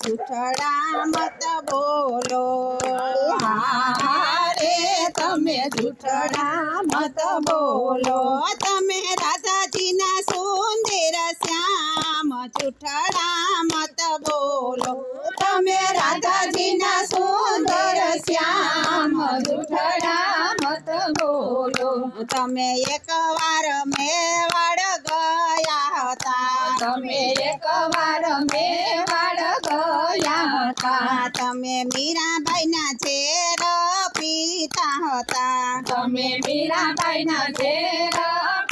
જૂઠડા મત બોલો રે તમે જૂઠડા મત બોલો તમે રાધાજીના સુંદર શ્યામ જૂઠડા મત બોલો તમે રાધાજીના સુંદર શ્યામ જૂઠડા મત બોલો તમે એકવાર મેવાડ ગયા હતા તમે એકવાર મેવાડ ગયા હતા તમે મીરાબાઈના ઝેર પીતા હતા તમે મીરાબાઈના ઝેર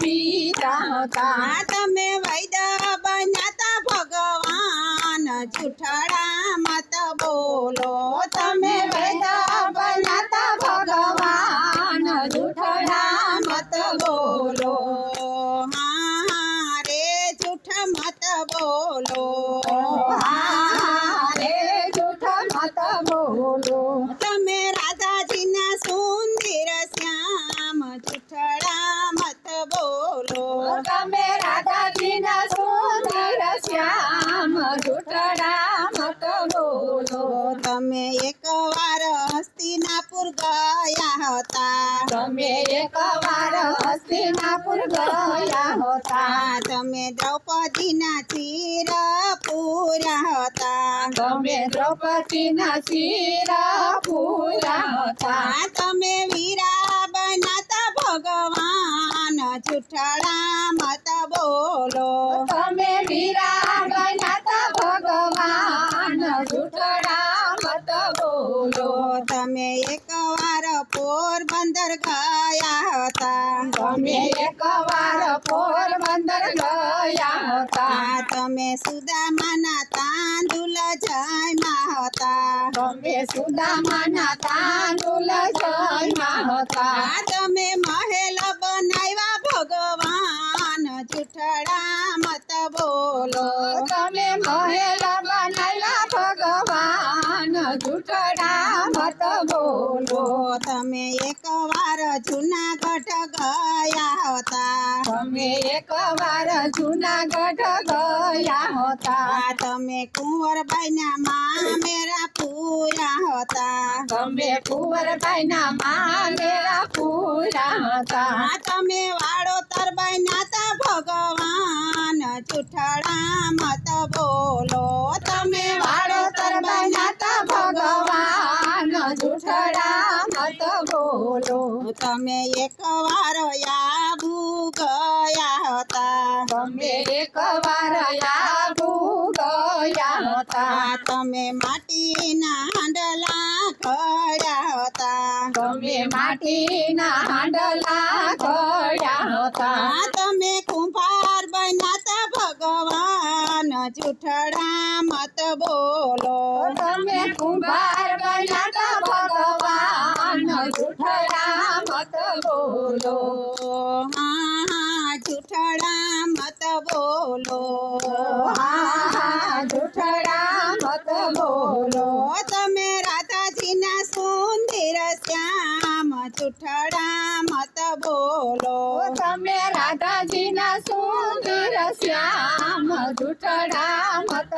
પીતા હતા તમે વૈદ્ય બન્યા ભગવાન જૂઠડા મત બોલો તમે વૈદ્ય બન્યા ભગવાન જૂઠડા મત બોલો રે જૂઠ મત બોલો રે જૂઠ મત બોલો તમે રાધાજીના સુંદર શ્યામ જૂઠડા મત બોલો તમે રાધાજીના સુંદર શ્યામ જૂઠડા મત બોલો તમે એકવાર હસ્તિનાપુર ગયા હતા તમે એકવાર હસ્તિનાપુર ગયા હતા તમે દ્રૌપદીના ચીર પૂર્યા હતા તમે દ્રૌપદીના ચીર પૂર્યા હતા તમે વીરા બન્યા ભગવાન જૂઠડા મત બોલો તમે વીરા બન્યા ભગવાન જૂઠડા મત બોલો તમે એકવાર પોરબંદર ગયા હતા તમે એકવાર પોરબંદર ગયા હતા તમે સુદામાના તાંદુલ જમ્યા હતા તમે સુદામાના તાંદુલ જમ્યા હતા તમે મહેલ બનાવ્યા ભગવાન જૂઠડા મત બોલો તમે મહેલ બનાવ્યા ભગવાન જૂઠડા મત બોલો તમે એકવાર જૂનાગઢ ગયા હતા તમે એકવાર જૂનાગઢ ગયા હતા તમે કુંવરબાઈના મામેરા પૂર્યા હતા તમે કુંવરબાઈના મામેરા પૂર્યા હતા તમે વાડોતર બન્યા ભગવાન જૂઠડા મત બોલો તમે વાડોતર બન્યા ભગવાન જૂઠડા મત બોલો તમે એકવાર આબુ ગયા હતા તમે એકવાર આબુ ગયા હતા તમે માટીના હાંડલા ઘડ્યા હતા તમે માટીના હાંડલા ઘડ્યા હતા તમે કુંભાર બન્યા ભગવાન જૂઠડા મત બોલો તમે કુંભાર બન્યા ભગવાન જૂઠડા મત બોલો જૂઠડા મત બોલો જૂઠડા મત બોલો તમે રાધાજીના સુંદર શ્યામ જૂઠડા મત બોલો તમે રાધાજીના સુંદર શ્યામ જૂઠડા મત